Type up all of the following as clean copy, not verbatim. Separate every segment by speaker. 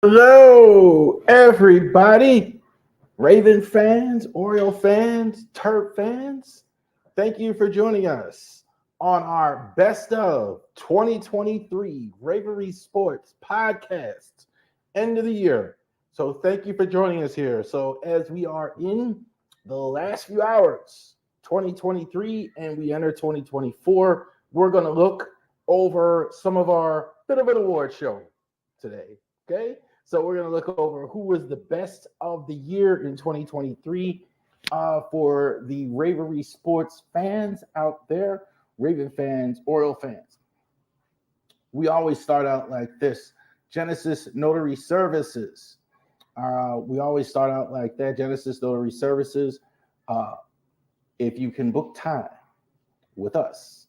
Speaker 1: Hello, everybody. Raven fans, Oriole fans, Terp fans. Thank you for joining us on our Best of 2023 Ravori Sports podcast, end of the year. So thank you for joining us here. So as we are in the last few hours, 2023, and we enter 2024, we're going to look over some of our bit of an award show today. Okay. So we're going to look over who was the best of the year in 2023 for the Ravori Sports fans out there, Raven fans, Oriole fans. We always start out like this. Genesis Notary Services. We always start out like that. Genesis Notary Services. If you can book time with us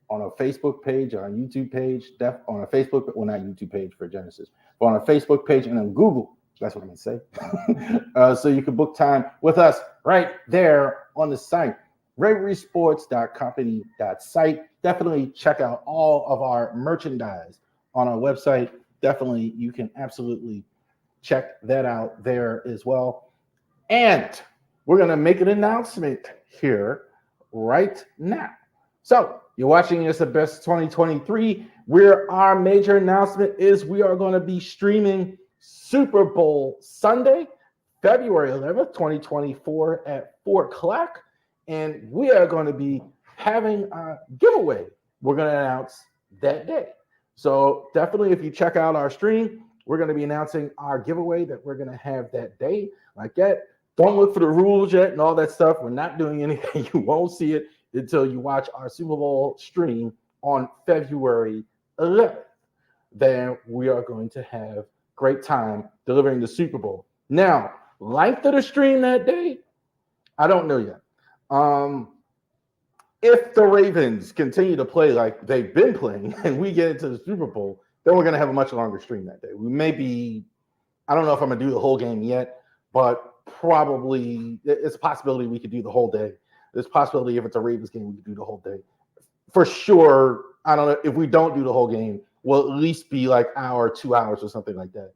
Speaker 1: on a Facebook page, on a YouTube page, on a Facebook, well, not YouTube page for Genesis, but on a Facebook page and on Google. That's what I'm going to say. So you can book time with us right there on the site, ravorisports.company.site. Definitely check out all of our merchandise on our website. Definitely, you can absolutely check that out there as well. And we're going to make an announcement here right now. So you're watching us at Best 2023, where our major announcement is we are going to be streaming Super Bowl Sunday, February 11th, 2024 at 4 o'clock. And we are going to be having a giveaway we're going to announce that day. So definitely, if you check out our stream, we're going to be announcing our giveaway that we're going to have that day. Like that, don't look for the rules yet and all that stuff. We're not doing anything. You won't see it until you watch our Super Bowl stream on February 11th. Then we are going to have great time delivering the Super Bowl. Now, length of the stream that day, I don't know yet. If the Ravens continue to play like they've been playing and we get into the Super Bowl, then we're going to have a much longer stream that day. We may be, I don't know if I'm going to do the whole game yet, but probably it's a possibility we could do the whole day. There's a possibility if it's a Ravens game, we could do the whole day. For sure, I don't know. If we don't do the whole game, we'll at least be like hour, 2 hours or something like that.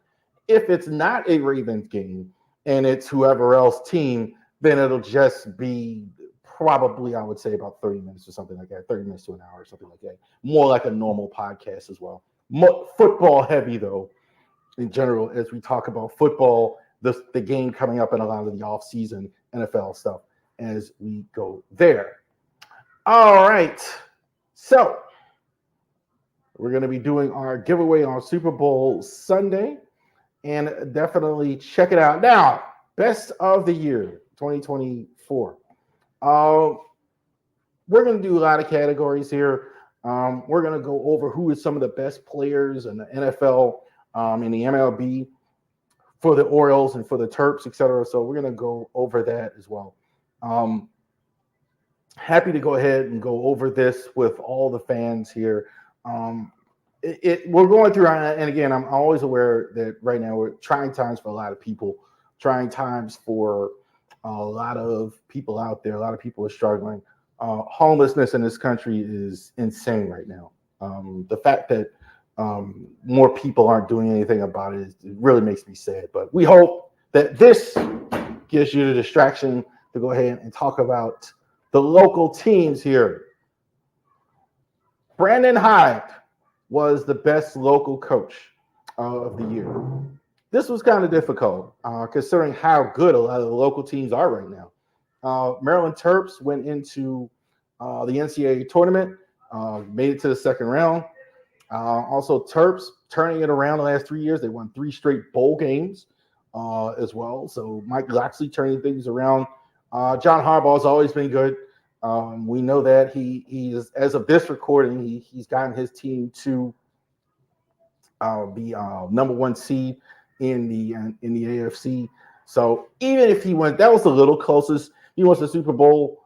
Speaker 1: If it's not a Ravens game and it's whoever else team, then it'll just be probably, I would say, about 30 minutes or something like that, 30 minutes to an hour or something like that. More like a normal podcast as well. More football heavy, though, in general, as we talk about football, the game coming up in a lot of the off-season NFL stuff as we go there. All right. So we're going to be doing our giveaway on Super Bowl Sunday, and definitely check it out. Now, best of the year 2024. We're going to do a lot of categories here. We're going to go over who is some of the best players in the NFL, in the MLB, for the Orioles and for the Terps, etc. So we're going to go over that as well. Happy to go ahead and go over this with all the fans here. We're going through, and again, I'm always aware that right now we're trying times for a lot of people, trying times for a lot of people out there. A lot of people are struggling. Homelessness in this country is insane right now. The fact that more people aren't doing anything about it really makes me sad. But we hope that this gives you the distraction to go ahead and talk about the local teams here. Brandon Hyde was the best local coach of the year. this was kind of difficult considering how good a lot of the local teams are right now. Maryland Terps went into the NCAA tournament, made it to the second round. Also, Terps turning it around the last 3 years. They won 3 straight bowl games as well. So Mike Loxley turning things around. John Harbaugh has always been good. We know that he is, as of this recording, he's gotten his team to the number 1 seed in the AFC. So even if he went, that was the little closest. He wants the Super Bowl.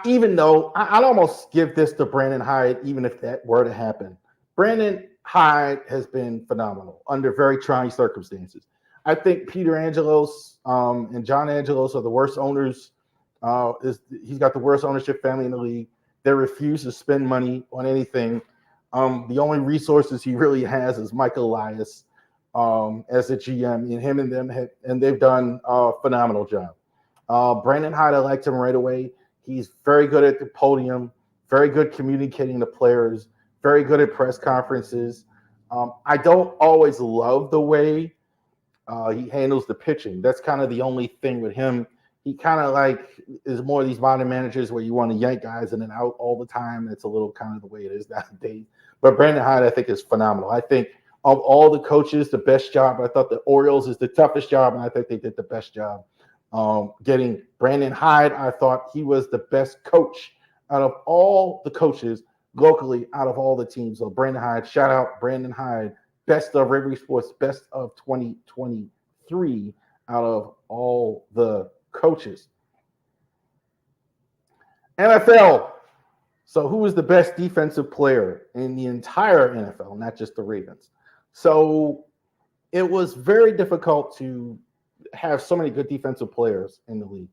Speaker 1: Even though I'd almost give this to Brandon Hyde, even if that were to happen. Brandon Hyde has been phenomenal under very trying circumstances. I think Peter Angelos and John Angelos are the worst owners. He's got the worst ownership family in the league. They refuse to spend money on anything. The only resources he really has is Michael Elias as a GM, and him and them and they've done a phenomenal job. Brandon Hyde, I liked him right away. He's very good at the podium, very good communicating to players, very good at press conferences. I don't always love the way he handles the pitching. That's kind of the only thing with him. He kind of like is more of these modern managers where you want to yank guys in and out all the time. That's a little kind of the way it is nowadays. But Brandon Hyde, I think, is phenomenal. I think of all the coaches, the best job. I thought the Orioles is the toughest job, and I think they did the best job. Getting Brandon Hyde, I thought he was the best coach out of all the coaches locally, out of all the teams. So Brandon Hyde, shout out Brandon Hyde, best of Ravori Sports, best of 2023 out of all the coaches. NFL. So who is the best defensive player in the entire NFL, not just the Ravens? So it was very difficult to have so many good defensive players in the league.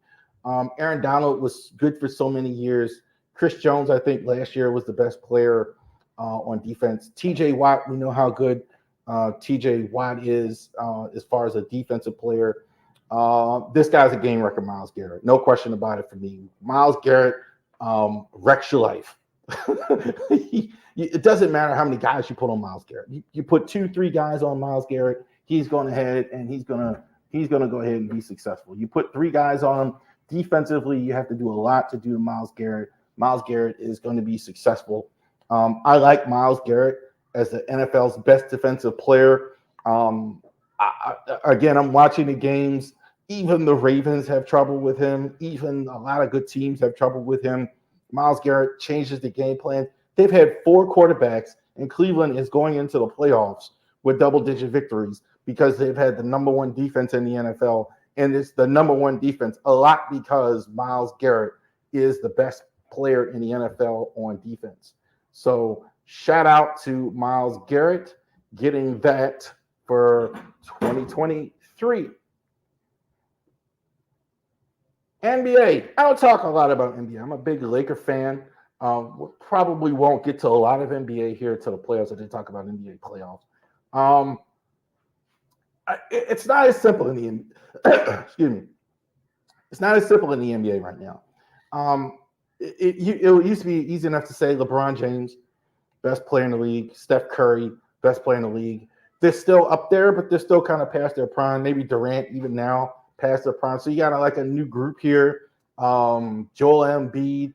Speaker 1: Aaron Donald was good for so many years. Chris Jones, I think, last year was the best player on defense. TJ Watt, we know how good TJ Watt is as far as a defensive player. This guy's a game wrecker, Myles Garrett. No question about it for me. Myles Garrett wrecks your life. It doesn't matter how many guys you put on Myles Garrett. You put 2-3 guys on Myles Garrett, he's going ahead and he's gonna go ahead and be successful. You put 3 guys on him defensively, you have to do a lot to do to Myles Garrett. Myles Garrett is going to be successful. I like Myles Garrett as the NFL's best defensive player. Again, I'm watching the games. Even the Ravens have trouble with him. Even a lot of good teams have trouble with him. Myles Garrett changes the game plan. They've had 4 quarterbacks, and Cleveland is going into the playoffs with double-digit victories because they've had the number 1 defense in the NFL, and it's the number 1 defense a lot because Myles Garrett is the best player in the NFL on defense. So shout out to Myles Garrett getting that for 2023. NBA. I don't talk a lot about NBA. I'm a big Laker fan. Probably won't get to a lot of NBA here to the playoffs. I did talk about NBA playoffs. It's not as simple in the NBA. Excuse me. It's not as simple in the NBA right now. It used to be easy enough to say LeBron James, best player in the league. Steph Curry, best player in the league. They're still up there, but they're still kind of past their prime. Maybe Durant even now past their prime. So you got like a new group here. Joel Embiid,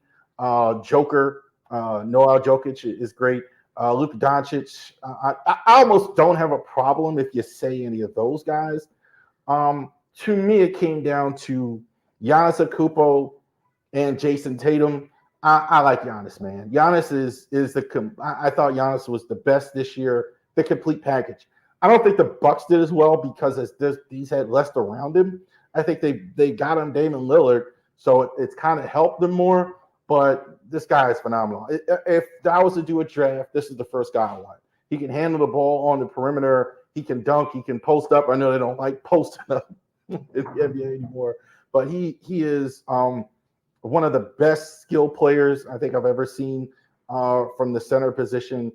Speaker 1: Joker, Noah Jokic is great. Luka Doncic. I almost don't have a problem if you say any of those guys. To me, it came down to Giannis Antetokounmpo and Jason Tatum. I like Giannis, man. Giannis is I thought Giannis was the best this year, the complete package. I don't think the Bucks did as well because these had less around him. I think they got him Damian Lillard, so it's kind of helped them more. But this guy is phenomenal. If I was to do a draft, this is the first guy I want. He can handle the ball on the perimeter. He can dunk. He can post up. I know they don't like posting up in the NBA anymore, but he is one of the best skill players I think I've ever seen from the center position.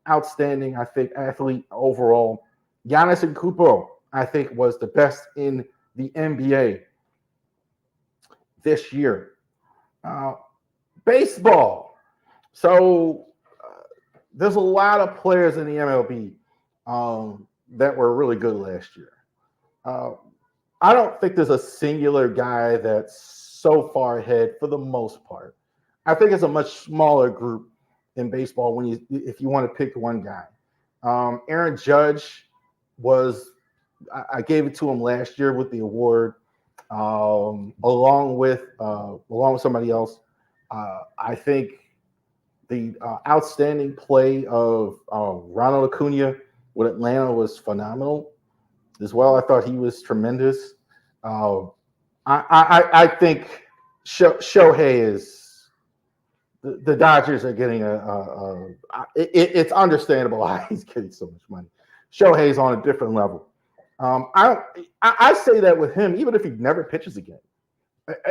Speaker 1: Outstanding, I think, athlete overall. Giannis Antetokounmpo, I think, was the best in the NBA this year. Baseball. So there's a lot of players in the MLB that were really good last year. Uh, I don't think there's a singular guy that's so far ahead for the most part. I think it's a much smaller group in baseball when you if you want to pick one guy. Aaron Judge was I gave it to him last year with the award, along with somebody else. I think the outstanding play of Ronald Acuna with Atlanta was phenomenal as well. I thought he was tremendous. Uh, I think Shohei is the Dodgers are getting it's understandable why he's getting so much money. Shohei's on a different level. I say that with him, even if he never pitches again.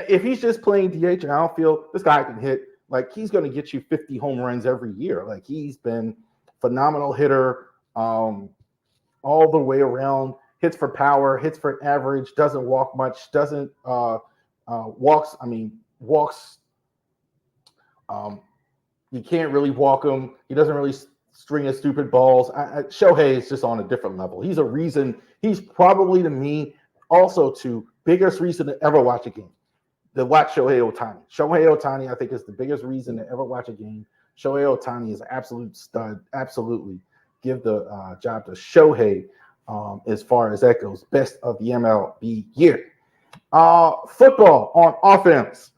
Speaker 1: If he's just playing DH and outfield, this guy can hit. Like he's going to get you 50 home runs every year. Like he's been phenomenal hitter all the way around. Hits for power, hits for average, doesn't walk much, doesn't walks. I mean walks. Um, you can't really walk him. He doesn't really string his stupid balls. Shohei is just on a different level. He's a reason. He's probably to me also to biggest reason to ever watch a game. To watch Shohei Ohtani. Shohei Ohtani, I think, is the biggest reason to ever watch a game. Shohei Ohtani is an absolute stud. Absolutely. Give the job to Shohei as far as that goes. Best of the MLB year. Football on offense.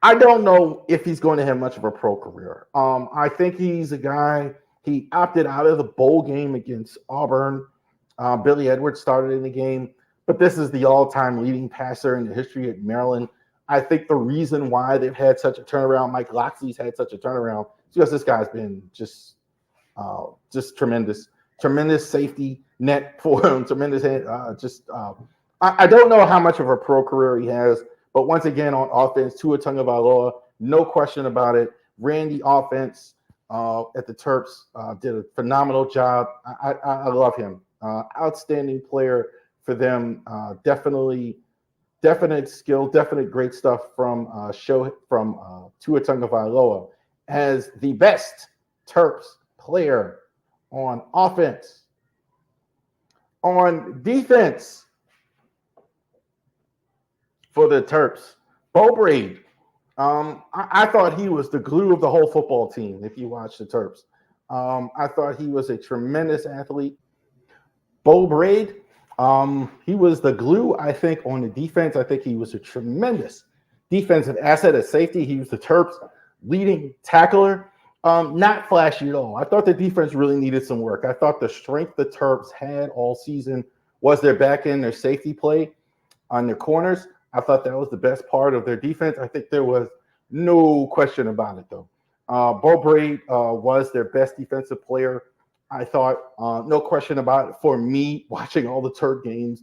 Speaker 1: I don't know if he's going to have much of a pro career. I think he's a guy, he opted out of the bowl game against Auburn. Billy Edwards started in the game, but this is the all-time leading passer in the history at Maryland. I think the reason why they've had such a turnaround, Mike Locksley's had such a turnaround, is because this guy's been just tremendous safety net for him, tremendous. I don't know how much of a pro career he has, but once again on offense, Tua Tagovailoa, no question about it, ran the offense at the Terps, did a phenomenal job. I love him. Outstanding player for them. Definite skill, definite great stuff from Tua Tagovailoa as the best Terps player on offense. On defense for the Terps, Bo Braid. I thought he was the glue of the whole football team. If you watch the Terps, I thought he was a tremendous athlete. Bo Braid, he was the glue, I think, on the defense. I think he was a tremendous defensive asset at safety. He was the Terps' leading tackler. Not flashy at all. I thought the defense really needed some work. I thought the strength the Terps had all season was their back end, their safety play on their corners. I thought that was the best part of their defense. I think there was no question about it, though. Bo Braid was their best defensive player. I thought, no question about it, for me, watching all the Terp games.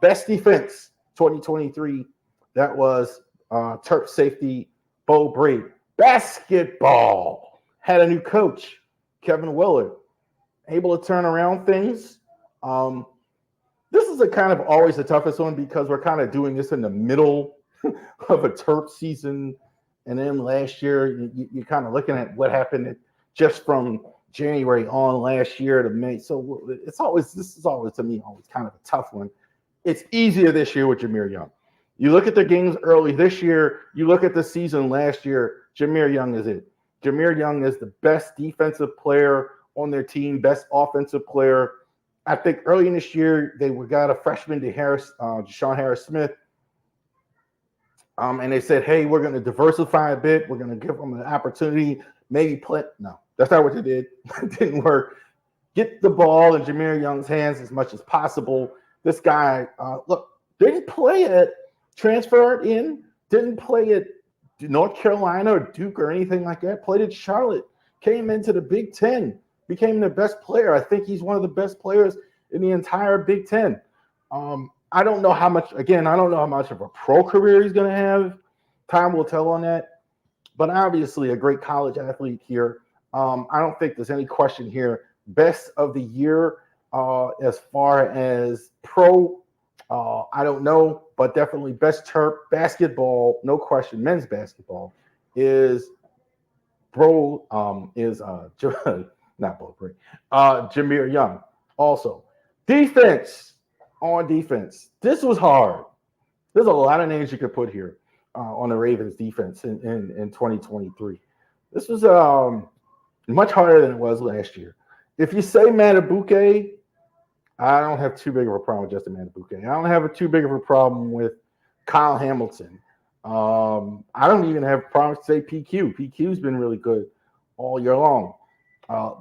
Speaker 1: Best defense 2023, that was Terp safety Bo Braid. Basketball had a new coach, Kevin Willard, able to turn around things. This is a kind of always the toughest one because we're kind of doing this in the middle of a Terp season. And then last year, you're kind of looking at what happened just from January on last year to May. So this is always to me always kind of a tough one. It's easier this year with Jahmir Young. You look at the games early this year, you look at the season last year, Jahmir Young is it. Jahmir Young is the best defensive player on their team, best offensive player. I think early in this year, they got a freshman to Deshaun Harris-Smith. And they said, hey, we're going to diversify a bit. We're going to give them an opportunity, maybe play. No, that's not what they did. It didn't work. Get the ball in Jahmir Young's hands as much as possible. This guy, didn't play it, transferred in, didn't play at North Carolina or Duke or anything like that. Played at Charlotte, came into the Big Ten, became the best player. I think he's one of the best players in the entire Big Ten. I don't know how much of a pro career he's going to have. Time will tell on that. But obviously a great college athlete here. I don't think there's any question here. Best of the year as far as pro, I don't know, but definitely best Terp basketball, no question. Men's basketball is not Baltimore. Jameer Young. Also, defense on defense. This was hard. There's a lot of names you could put here on the Ravens defense in 2023. This was much harder than it was last year. If you say Matabuke, I don't have too big of a problem with Justin Matabuke. I don't have too big of a problem with Kyle Hamilton. I don't even have a problem to say PQ. PQ's been really good all year long.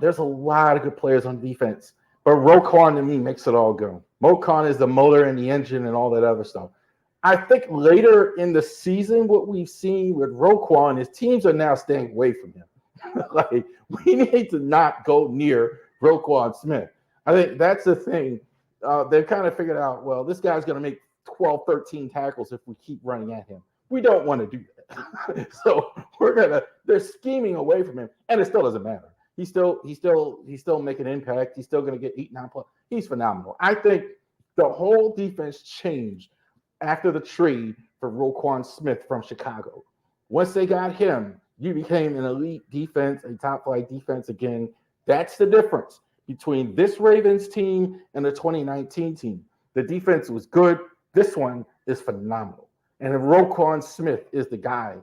Speaker 1: There's a lot of good players on defense, but Roquan to me makes it all go. Roquan is the motor and the engine and all that other stuff. I think later in the season, what we've seen with Roquan is teams are now staying away from him. Like, we need to not go near Roquan Smith. I think that's the thing. They've kind of figured out, well, this guy's going to make 12, 13 tackles if we keep running at him. We don't want to do that. So they're scheming away from him, and it still doesn't matter. He's still making an impact. He's still going to get 8, 9 plus. He's phenomenal. I think the whole defense changed after the trade for Roquan Smith from Chicago. Once they got him, you became an elite defense, a top flight defense again. That's the difference between this Ravens team and the 2019 team. The defense was good. This one is phenomenal. And Roquan Smith is the guy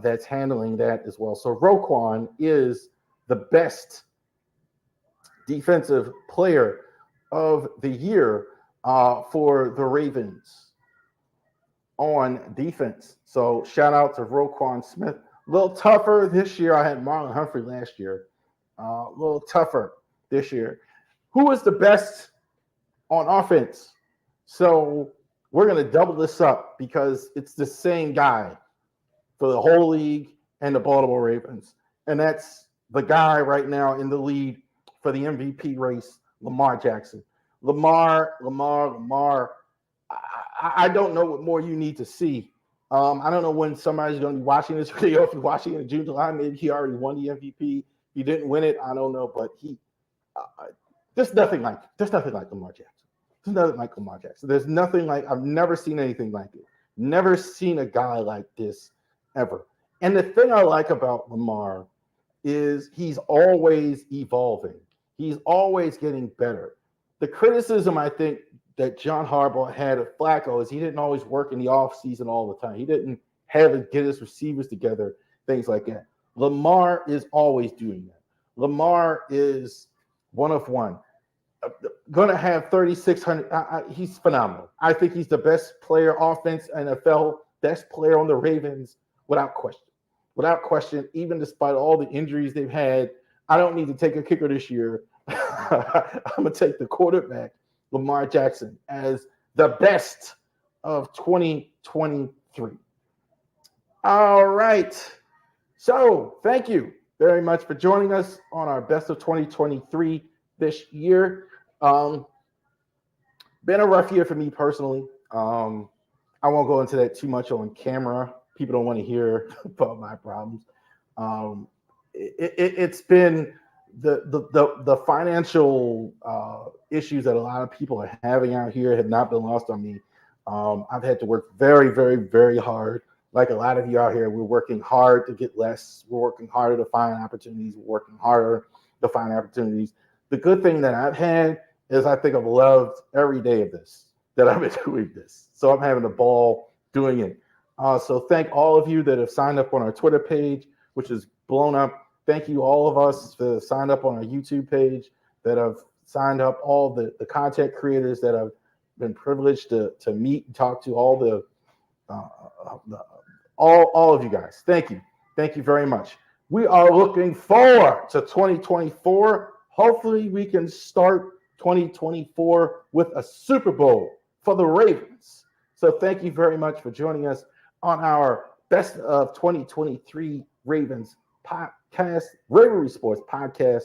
Speaker 1: that's handling that as well. So Roquan is the best defensive player of the year for the Ravens on defense. So shout out to Roquan Smith. A little tougher this year. I had Marlon Humphrey last year. A little tougher this year. Who is the best on offense? So we're going to double this up because it's the same guy for the whole league and the Baltimore Ravens. And that's the guy right now in the lead for the MVP race, Lamar Jackson. Lamar. I don't know what more you need to see. I don't know when somebody's going to be watching this video. If you're watching it in June, July, maybe he already won the MVP. He didn't win it. I don't know, but there's nothing like Lamar Jackson. There's nothing like Lamar Jackson. There's nothing like, I've never seen anything like it. Never seen a guy like this ever. And the thing I like about Lamar is he's always evolving. He's always getting better. The criticism I think that John Harbaugh had of Flacco is he didn't always work in the offseason all the time. He didn't have to get his receivers together, things like that. Lamar is always doing that. Lamar is one of one. Going to have 3,600. He's phenomenal. I think he's the best player offense NFL, best player on the Ravens without question. Without question, even despite all the injuries they've had, I don't need to take a kicker this year. I'm going to take the quarterback, Lamar Jackson, as the best of 2023. All right. So thank you very much for joining us on our best of 2023 this year. Been a rough year for me personally. I won't go into that too much on camera. People don't want to hear about my problems. It's been the financial issues that a lot of people are having out here have not been lost on me. I've had to work very, very, very hard. Like a lot of you out here, we're working hard to get less. We're working harder to find opportunities. We're working harder to find opportunities. The good thing that I've had is I think I've loved every day of this, that I've been doing this. So I'm having a ball doing it. So thank all of you that have signed up on our Twitter page, which is blown up. Thank you all of us that signed up on our YouTube page, that have signed up, all the content creators that I've been privileged to meet and talk to, all of you guys. Thank you. Thank you very much. We are looking forward to 2024. Hopefully we can start 2024 with a Super Bowl for the Ravens. So thank you very much for joining us on our Best of 2023 Ravens podcast, Ravori Sports podcast.